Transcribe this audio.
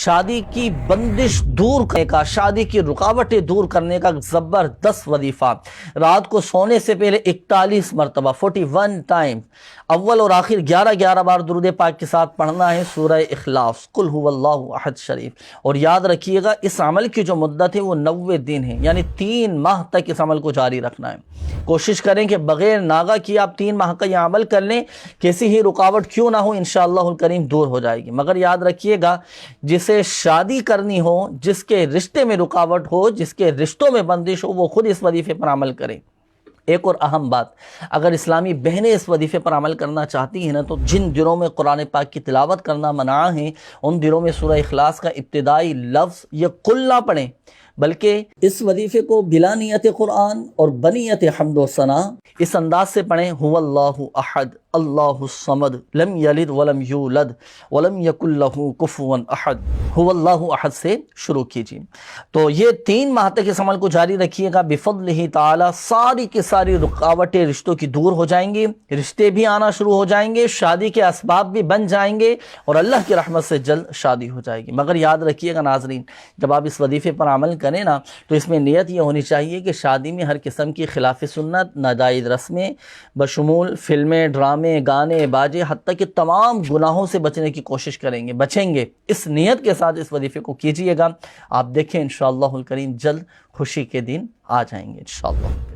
شادی کی بندش دور کرنے کا، شادی کی رکاوٹیں دور کرنے کا زبردست وظیفہ، رات کو سونے سے پہلے 41 مرتبہ 41 ٹائم اول اور آخر 11 بار درود پاک کے ساتھ پڑھنا ہے سورہ اخلاص، قل هو اللہ احد شریف۔ اور یاد رکھیے گا اس عمل کی جو مدت ہے وہ 90 دن ہے، یعنی 3 ماہ تک اس عمل کو جاری رکھنا ہے۔ کوشش کریں کہ بغیر ناغہ کیے آپ 3 ماہ کا یہ عمل کر لیں، کیسی ہی رکاوٹ کیوں نہ ہو انشاءاللہ الکریم دور ہو جائے گی۔ مگر یاد رکھیے گا جسے شادی کرنی ہو، جس کے رشتے میں رکاوٹ ہو، جس کے رشتوں میں بندش ہو، وہ خود اس وظیفے پر عمل کرے۔ ایک اور اہم بات، اگر اسلامی بہنیں اس وظیفے پر عمل کرنا چاہتی ہیں نا، تو جن دنوں میں قرآن پاک کی تلاوت کرنا منع ہے، ان دنوں میں سورہ اخلاص کا ابتدائی لفظ یہ قل نہ پڑھیں، بلکہ اس وظیفے کو بلا نیت قرآن اور بنیت حمد و ثنا اس انداز سے پڑھیں، هو اللہ احد اللہ الصمد لم یلد ولم یولد ولم یکن لہ کفوا احد، هو اللہ احد سے شروع کیجیے۔ تو یہ 3 ماہ تک اس عمل کو جاری رکھیے گا، بفضلہ تعالی ساری کی ساری رکاوٹیں رشتوں کی دور ہو جائیں گی، رشتے بھی آنا شروع ہو جائیں گے، شادی کے اسباب بھی بن جائیں گے، اور اللہ کی رحمت سے جلد شادی ہو جائے گی۔ مگر یاد رکھیے گا ناظرین، جب آپ اس وظیفے پر عمل کریں نا، تو اس میں نیت یہ ہونی چاہیے کہ شادی میں ہر قسم کی خلاف سنت، ناجائز رسمیں بشمول فلمیں، ڈرامے، گانے، باجے، حتیٰ کہ تمام گناہوں سے بچنے کی کوشش کریں گے، بچیں گے۔ اس نیت کے ساتھ اس وظیفے کو کیجئے گا، آپ دیکھیں انشاءاللہ الکریم جلد خوشی کے دن آ جائیں گے انشاءاللہ۔